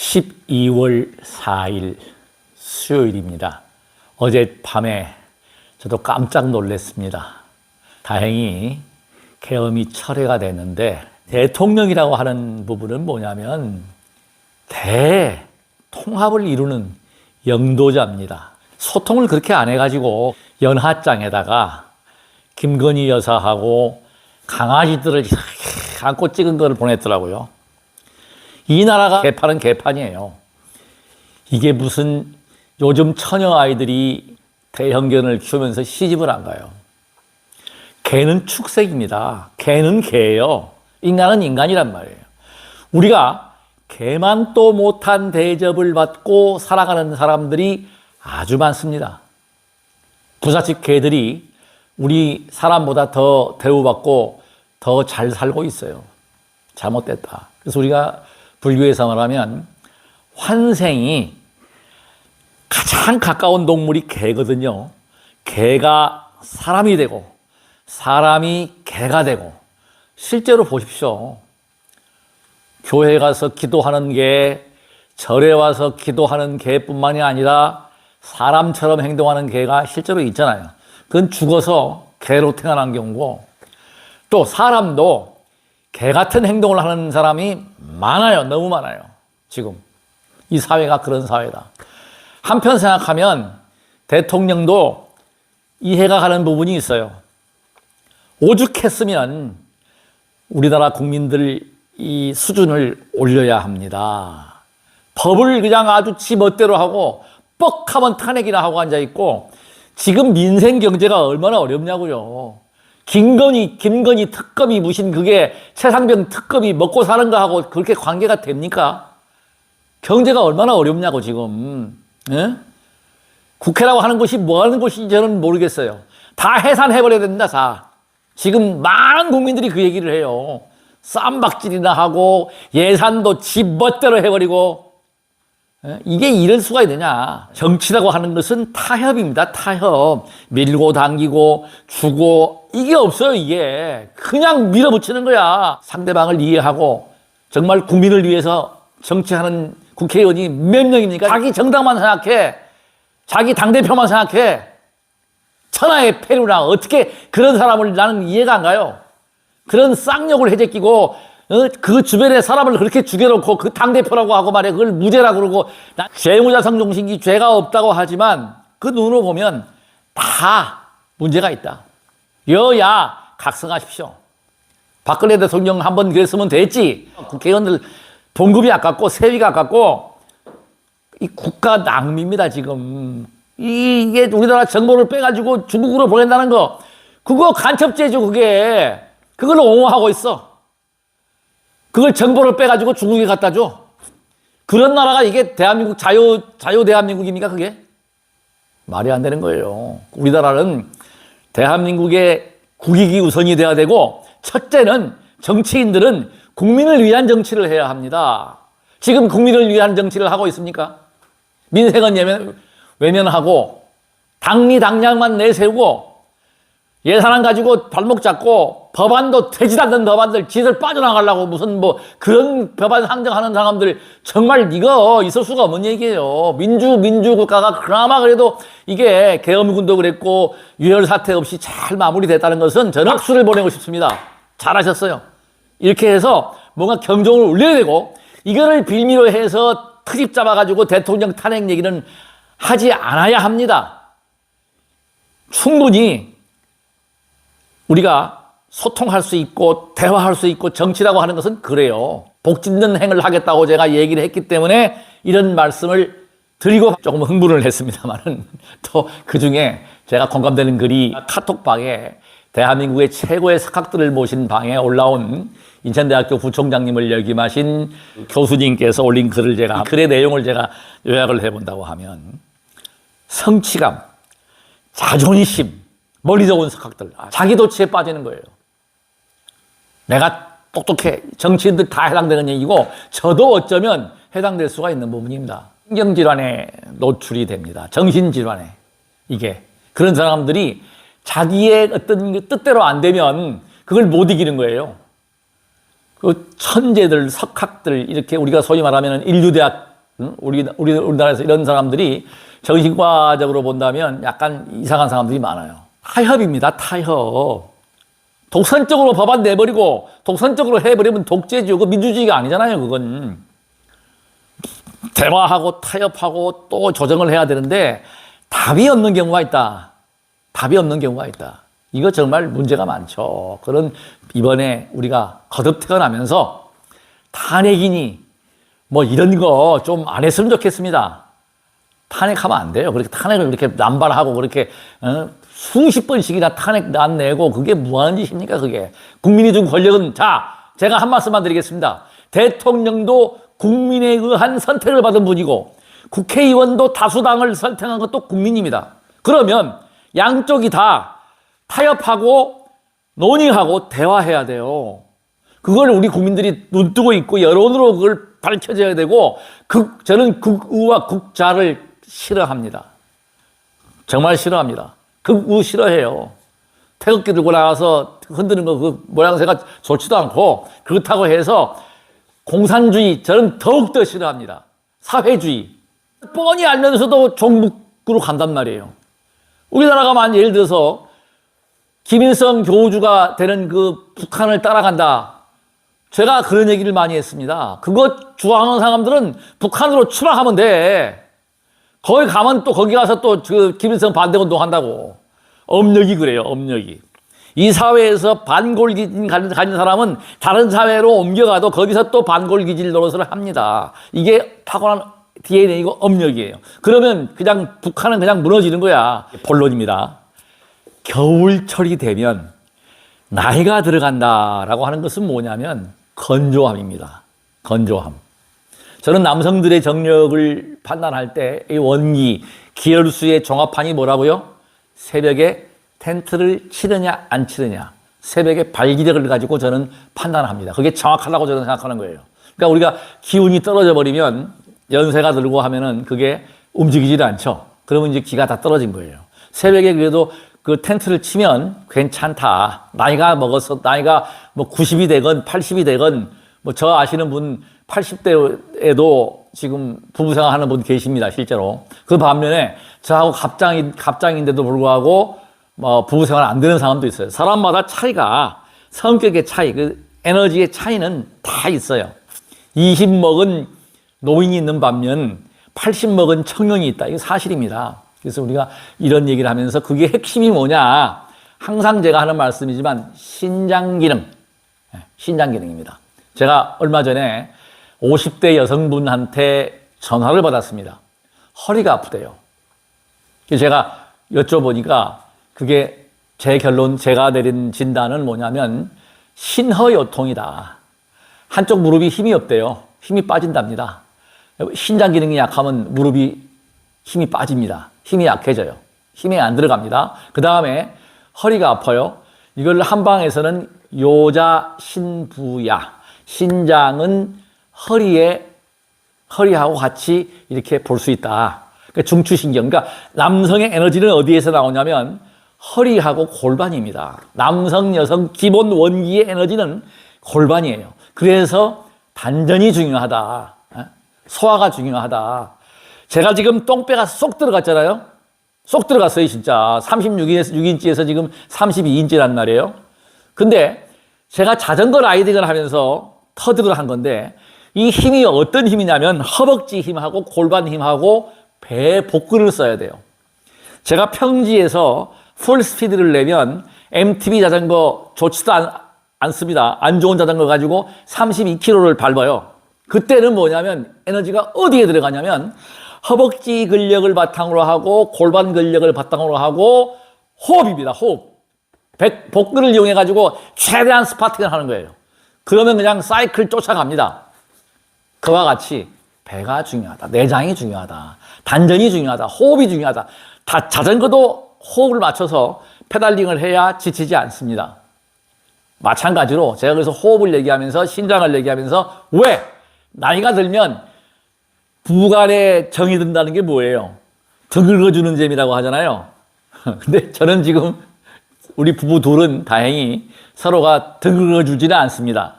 12월 4일 수요일입니다. 어젯밤에 저도 깜짝 놀랐습니다. 다행히 계엄이 철회가 됐는데 대통령이라고 하는 부분은 뭐냐면 대통합을 이루는 영도자입니다. 소통을 그렇게 안 해가지고 연하장에다가 김건희 여사하고 강아지들을 안고 찍은 걸 보냈더라고요. 이 나라가 개판은 개판이에요. 이게 무슨 요즘 처녀 아이들이 대형견을 키우면서 시집을 안 가요. 개는 축색입니다. 개는 개예요. 인간은 인간이란 말이에요. 우리가 개만 또 못한 대접을 받고 살아가는 사람들이 아주 많습니다. 부잣집 개들이 우리 사람보다 더 대우받고 더 잘 살고 있어요. 잘못됐다. 그래서 우리가 불교에서 말하면 환생이 가장 가까운 동물이 개거든요. 개가 사람이 되고 사람이 개가 되고 실제로 보십시오. 교회 가서 기도하는 개, 절에 와서 기도하는 개뿐만이 아니라 사람처럼 행동하는 개가 실제로 있잖아요. 그건 죽어서 개로 태어난 경우고 또 사람도 개 같은 행동을 하는 사람이 많아요. 너무 많아요. 지금 이 사회가 그런 사회다. 한편 생각하면 대통령도 이해가 가는 부분이 있어요. 오죽했으면 우리나라 국민들 이 수준을 올려야 합니다. 법을 그냥 아주 지 멋대로 하고 뻑하면 탄핵이나 하고 앉아있고 지금 민생 경제가 얼마나 어렵냐고요. 김건희 특검이 무슨 그게 최상병 특검이 먹고 사는 거하고 그렇게 관계가 됩니까? 경제가 얼마나 어렵냐고 지금. 예? 국회라고 하는 것이 뭐 하는 것인지 저는 모르겠어요. 다 해산해버려야 된다. 다. 지금 많은 국민들이 그 얘기를 해요. 쌈박질이나 하고 예산도 지 멋대로 해버리고. 이게 이럴 수가 있느냐. 정치라고 하는 것은 타협입니다. 타협. 밀고 당기고 주고 이게 없어요. 이게 그냥 밀어붙이는 거야. 상대방을 이해하고 정말 국민을 위해서 정치하는 국회의원이 몇 명입니까? 자기 정당만 생각해. 자기 당대표만 생각해. 천하의 폐류나 어떻게 그런 사람을 나는 이해가 안 가요. 그런 쌍욕을 해제끼고 그 주변에 사람을 그렇게 죽여놓고 그 당대표라고 하고 말해 그걸 무죄라고 그러고 죄무자성종신기 죄가 없다고 하지만 그 눈으로 보면 다 문제가 있다. 여야 각성하십시오. 박근혜 대통령 한번 그랬으면 됐지. 국회의원들 봉급이 아깝고 세비가 아깝고 이 국가 낭비입니다 지금. 이게 우리나라 정보를 빼가지고 중국으로 보낸다는 거 그거 간첩죄죠. 그게 그걸 옹호하고 있어. 그걸 정보를 빼가지고 중국에 갖다 줘. 그런 나라가 이게 대한민국 자유 대한민국입니까 그게? 말이 안 되는 거예요. 우리나라는 대한민국의 국익이 우선이 돼야 되고 첫째는 정치인들은 국민을 위한 정치를 해야 합니다. 지금 국민을 위한 정치를 하고 있습니까? 민생은 외면하고 당리당략만 내세우고 예산안 가지고 발목 잡고 법안도 되지도 않는 법안들 지들 빠져나가려고 무슨 뭐 그런 법안 상정하는 사람들 정말 이거 있을 수가 없는 얘기예요. 민주 국가가 그나마 그래도 이게 계엄군도 그랬고 유혈 사태 없이 잘 마무리됐다는 것은 저는 박수를 보내고 싶습니다. 잘하셨어요. 이렇게 해서 뭔가 경종을 울려야 되고 이거를 빌미로 해서 트집 잡아가지고 대통령 탄핵 얘기는 하지 않아야 합니다. 충분히 우리가 소통할 수 있고 대화할 수 있고 정치라고 하는 것은 그래요. 복 짓는 행을 하겠다고 제가 얘기를 했기 때문에 이런 말씀을 드리고 조금 흥분을 했습니다만은 또 그중에 제가 공감되는 글이 카톡방에 대한민국의 최고의 석학들을 모신 방에 올라온 인천대학교 부총장님을 역임하신 교수님께서 올린 글을 제가 글의 내용을 제가 요약을 해본다고 하면 성취감, 자존심, 멀리서 온 석학들 자기 도취에 빠지는 거예요. 내가 똑똑해. 정치인들 다 해당되는 얘기고 저도 어쩌면 해당될 수가 있는 부분입니다. 신경질환에 노출이 됩니다. 정신질환에. 이게 그런 사람들이 자기의 어떤 뜻대로 안 되면 그걸 못 이기는 거예요. 그 천재들, 석학들 이렇게 우리가 소위 말하면 인류대학 응? 우리나라에서 이런 사람들이 정신과적으로 본다면 약간 이상한 사람들이 많아요. 타협입니다. 타협. 독선적으로 법안 내버리고 독선적으로 해버리면 독재죠. 그 민주주의가 아니잖아요. 그건. 대화하고 타협하고 또 조정을 해야 되는데 답이 없는 경우가 있다. 답이 없는 경우가 있다. 이거 정말 문제가 많죠. 그런 이번에 우리가 거듭 태어나면서 탄핵이니 뭐 이런 거 좀 안 했으면 좋겠습니다. 탄핵하면 안 돼요. 그렇게 탄핵을 이렇게 남발하고 그렇게 수십 번씩이나 탄핵 안 내고 그게 뭐 하는 짓입니까, 그게. 국민이 준 권력은, 자, 제가 한 말씀만 드리겠습니다. 대통령도 국민에 의한 선택을 받은 분이고 국회의원도 다수당을 선택한 것도 국민입니다. 그러면 양쪽이 다 타협하고 논의하고 대화해야 돼요. 그걸 우리 국민들이 눈뜨고 있고 여론으로 그걸 밝혀져야 되고 저는 극우와 극자를 싫어합니다. 정말 싫어합니다. 극우 싫어해요. 태극기 들고 나가서 흔드는 거 그 모양새가 좋지도 않고 그렇다고 해서 공산주의 저는 더욱더 싫어합니다. 사회주의. 뻔히 알면서도 종북으로 간단 말이에요. 우리나라가 만 예를 들어서 김일성 교주가 되는 그 북한을 따라간다. 제가 그런 얘기를 많이 했습니다. 그거 주장하는 사람들은 북한으로 추락하면 돼. 거기 가면 또 거기 가서 또 그 김일성 반대운동 한다고. 업력이 그래요. 업력이. 이 사회에서 반골기질 가진 사람은 다른 사회로 옮겨가도 거기서 또 반골기질 노릇을 합니다. 이게 타고난 DNA고 업력이에요. 그러면 그냥 북한은 그냥 무너지는 거야. 본론입니다. 겨울철이 되면 나이가 들어간다라고 하는 것은 뭐냐면 건조함입니다. 건조함. 저는 남성들의 정력을 판단할 때 이 원기, 기혈수의 종합판이 뭐라고요? 새벽에 텐트를 치느냐 안 치느냐. 새벽에 발기력을 가지고 저는 판단합니다. 그게 정확하다고 저는 생각하는 거예요. 그러니까 우리가 기운이 떨어져 버리면 연세가 들고 하면은 그게 움직이질 않죠. 그러면 이제 기가 다 떨어진 거예요. 새벽에 그래도 그 텐트를 치면 괜찮다. 나이가 먹어서 나이가 뭐 90이 되건 80이 되건 뭐 저 아시는 분 80대에도 지금 부부 생활하는 분 계십니다. 실제로. 그 반면에 저하고 갑장인데도 불구하고 뭐 부부 생활 안 되는 사람도 있어요. 사람마다 차이가 성격의 차이, 그 에너지의 차이는 다 있어요. 20 먹은 노인이 있는 반면 80 먹은 청년이 있다. 이거 사실입니다. 그래서 우리가 이런 얘기를 하면서 그게 핵심이 뭐냐. 항상 제가 하는 말씀이지만 신장기능. 신장기능입니다. 제가 얼마 전에 50대 여성분한테 전화를 받았습니다. 허리가 아프대요. 그래서 제가 여쭤보니까 그게 제 결론, 제가 내린 진단은 뭐냐면 신허요통이다. 한쪽 무릎이 힘이 없대요. 힘이 빠진답니다. 신장 기능이 약하면 무릎이 힘이 빠집니다. 힘이 약해져요. 힘이 안 들어갑니다. 그 다음에 허리가 아파요. 이걸 한방에서는 요자신부야. 신장은 허리하고 같이 이렇게 볼 수 있다. 그러니까 중추신경. 그러니까 남성의 에너지는 어디에서 나오냐면 허리하고 골반입니다. 남성, 여성 기본 원기의 에너지는 골반이에요. 그래서 단전이 중요하다. 소화가 중요하다. 제가 지금 똥배가 쏙 들어갔잖아요. 쏙 들어갔어요, 진짜. 36인치에서 지금 32인치란 말이에요. 근데 제가 자전거 라이딩을 하면서 터득을 한 건데 이 힘이 어떤 힘이냐면 허벅지 힘하고 골반 힘하고 배 복근을 써야 돼요. 제가 평지에서 풀 스피드를 내면 MTB 자전거 좋지도 않습니다. 안 좋은 자전거 가지고 32km를 밟아요. 그때는 뭐냐면 에너지가 어디에 들어가냐면 허벅지 근력을 바탕으로 하고 골반 근력을 바탕으로 하고 호흡입니다. 호흡. 복근을 이용해 가지고 최대한 스파팅을 하는 거예요. 그러면 그냥 사이클 쫓아갑니다. 그와 같이 배가 중요하다. 내장이 중요하다. 단전이 중요하다. 호흡이 중요하다. 자전거도 호흡을 맞춰서 페달링을 해야 지치지 않습니다. 마찬가지로 제가 그래서 호흡을 얘기하면서 신장을 얘기하면서 왜? 나이가 들면 부부간에 정이 든다는 게 뭐예요? 등 긁어주는 재미라고 하잖아요. 근데 저는 지금 우리 부부 둘은 다행히 서로가 등 긁어주지는 않습니다.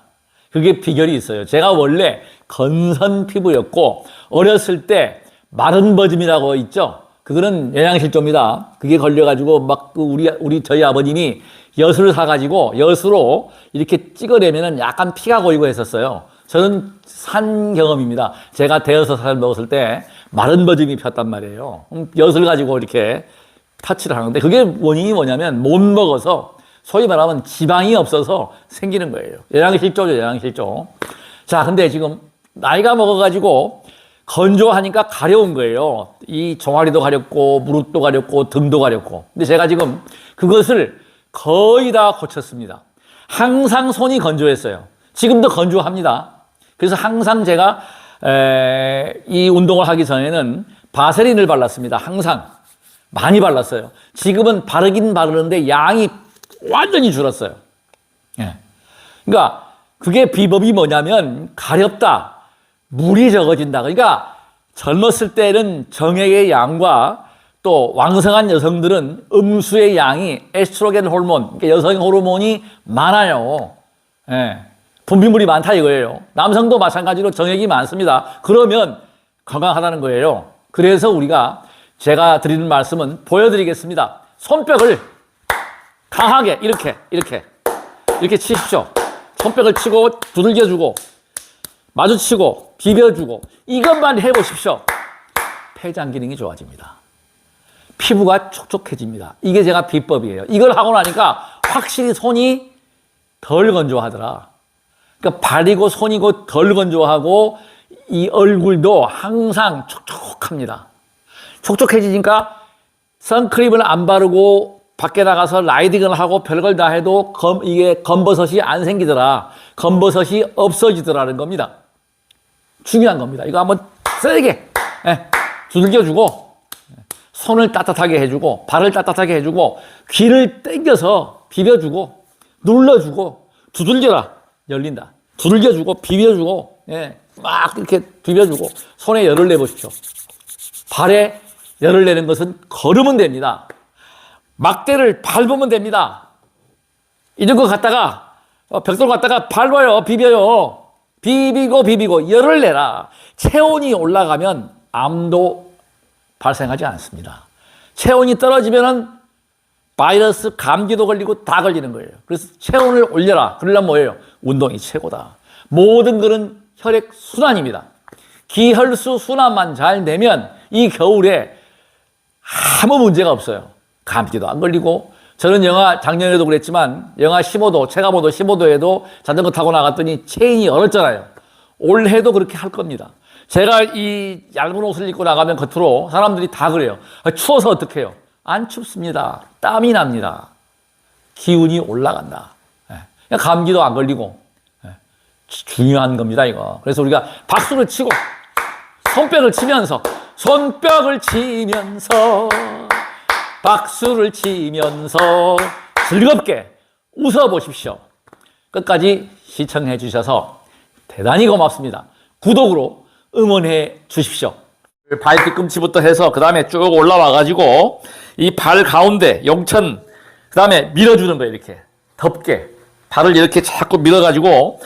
그게 비결이 있어요. 제가 원래 건선 피부였고 어렸을 때 마른 버짐이라고 있죠. 그거는 영양실조입니다. 그게 걸려가지고 막 저희 아버님이 엿을 사가지고 엿으로 이렇게 찍어내면은 약간 피가 고이고 했었어요. 저는 산 경험입니다. 제가 대여섯 살 먹었을 때 마른 버짐이 폈단 말이에요. 엿을 가지고 이렇게 타치를 하는데 그게 원인이 뭐냐면 못 먹어서 소위 말하면 지방이 없어서 생기는 거예요. 영양실조죠, 영양실조. 자, 근데 지금 나이가 먹어가지고 건조하니까 가려운 거예요. 이 종아리도 가렵고 무릎도 가렵고 등도 가렵고. 근데 제가 지금 그것을 거의 다 고쳤습니다. 항상 손이 건조했어요. 지금도 건조합니다. 그래서 항상 제가 이 운동을 하기 전에는 바세린을 발랐습니다. 항상 많이 발랐어요. 지금은 바르긴 바르는데 양이 완전히 줄었어요. 예. 그러니까 그게 비법이 뭐냐면 가렵다, 물이 적어진다. 그러니까 젊었을 때는 정액의 양과 또 왕성한 여성들은 음수의 양이 에스트로겐 호르몬, 그러니까 여성 호르몬이 많아요. 예. 분비물이 많다 이거예요. 남성도 마찬가지로 정액이 많습니다. 그러면 건강하다는 거예요. 그래서 제가 드리는 말씀은 보여드리겠습니다. 손뼉을 강하게 이렇게 치십시오. 손뼉을 치고 두들겨주고 마주치고 비벼주고 이것만 해보십시오. 폐장 기능이 좋아집니다. 피부가 촉촉해집니다. 이게 제가 비법이에요. 이걸 하고 나니까 확실히 손이 덜 건조하더라. 그러니까 발이고 손이고 덜 건조하고 이 얼굴도 항상 촉촉합니다. 촉촉해지니까 선크림을 안 바르고 밖에 나가서 라이딩을 하고 별걸 다 해도 이게 검버섯이 안 생기더라. 검버섯이 없어지더라는 겁니다. 중요한 겁니다. 이거 한번 세게 두들겨주고 손을 따뜻하게 해주고 발을 따뜻하게 해주고 귀를 당겨서 비벼주고 눌러주고 두들겨라. 열린다. 두들겨주고 비벼주고 막 이렇게 비벼주고 손에 열을 내보십시오. 발에 열을 내는 것은 걸으면 됩니다. 막대를 밟으면 됩니다. 이런 거 갖다가 벽돌 갖다가 밟아요. 비벼요. 비비고 열을 내라. 체온이 올라가면 암도 발생하지 않습니다. 체온이 떨어지면은 바이러스, 감기도 걸리고 다 걸리는 거예요. 그래서 체온을 올려라. 그러려면 뭐예요? 운동이 최고다. 모든 것은 혈액 순환입니다. 기혈수 순환만 잘 되면 이 겨울에 아무 문제가 없어요. 감기도 안 걸리고. 저는 작년에도 그랬지만 영하 15도, 체감온도 15도에도 자전거 타고 나갔더니 체인이 얼었잖아요. 올해도 그렇게 할 겁니다. 제가 이 얇은 옷을 입고 나가면 겉으로 사람들이 다 그래요. 추워서 어떡해요? 안 춥습니다. 땀이 납니다. 기운이 올라간다. 감기도 안 걸리고. 중요한 겁니다, 이거. 그래서 우리가 박수를 치고 손뼉을 치면서 박수를 치면서 즐겁게 웃어보십시오. 끝까지 시청해 주셔서 대단히 고맙습니다. 구독으로 응원해 주십시오. 발 뒤꿈치부터 해서 그 다음에 쭉 올라와가지고 이 발 가운데 용천 그 다음에 밀어주는 거예요. 이렇게 덥게 발을 이렇게 자꾸 밀어가지고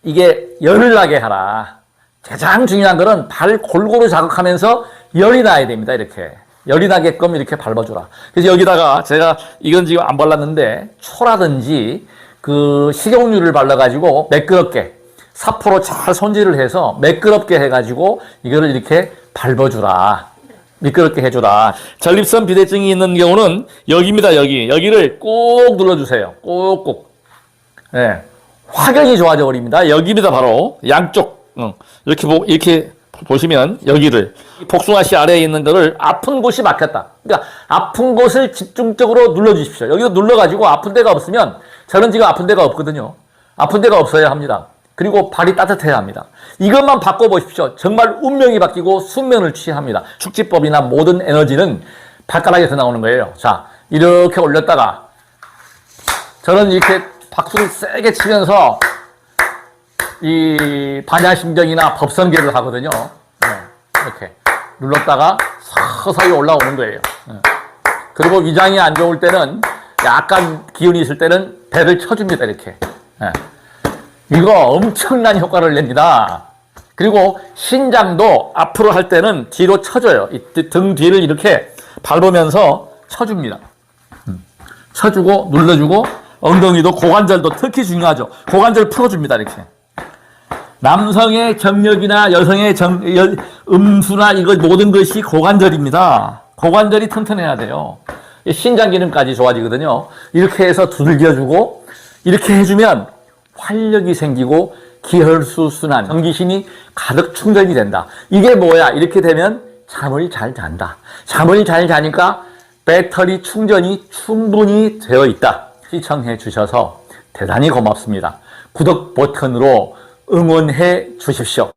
이게 열을 나게 하라. 가장 중요한 거는 발 골고루 자극하면서 열이 나야 됩니다. 이렇게 열이 나게끔 이렇게 밟아주라. 그래서 여기다가 제가 이건 지금 안 발랐는데 초라든지 그 식용유를 발라가지고 매끄럽게 사포로 잘 손질을 해서 매끄럽게 해가지고 이거를 이렇게 밟아주라. 미끄럽게 해주라. 전립선 비대증이 있는 경우는 여기입니다. 여기를 꼭 눌러주세요. 꼭꼭. 확연히 좋아져 버립니다. 여기입니다. 바로 양쪽. 이렇게 보시면 여기를 복숭아씨 아래에 있는 거를 아픈 곳이 막혔다. 그러니까 아픈 곳을 집중적으로 눌러주십시오. 여기도 눌러가지고 아픈 데가 없으면 저는 지금 아픈 데가 없거든요. 아픈 데가 없어야 합니다. 그리고 발이 따뜻해야 합니다. 이것만 바꿔보십시오. 정말 운명이 바뀌고 숙면을 취합니다. 축지법이나 모든 에너지는 발가락에서 나오는 거예요. 자, 이렇게 올렸다가 저는 이렇게 박수를 세게 치면서 이 반야심경이나 법성계를 하거든요. 이렇게 눌렀다가 서서히 올라오는 거예요. 그리고 위장이 안 좋을 때는 약간 기운이 있을 때는 배를 쳐줍니다. 이렇게. 이거 엄청난 효과를 냅니다. 그리고 신장도 앞으로 할 때는 뒤로 쳐줘요. 이 등 뒤를 이렇게 밟으면서 쳐줍니다. 쳐주고 눌러주고 엉덩이도 고관절도 특히 중요하죠. 고관절 풀어줍니다. 이렇게. 남성의 정력이나 여성의 음수나 이거 모든 것이 고관절입니다. 고관절이 튼튼해야 돼요. 신장 기능까지 좋아지거든요. 이렇게 해서 두들겨주고 이렇게 해주면 활력이 생기고 기혈수 순환, 전기신이 가득 충전이 된다. 이게 뭐야? 이렇게 되면 잠을 잘 잔다. 잠을 잘 자니까 배터리 충전이 충분히 되어 있다. 시청해 주셔서 대단히 고맙습니다. 구독 버튼으로 응원해 주십시오.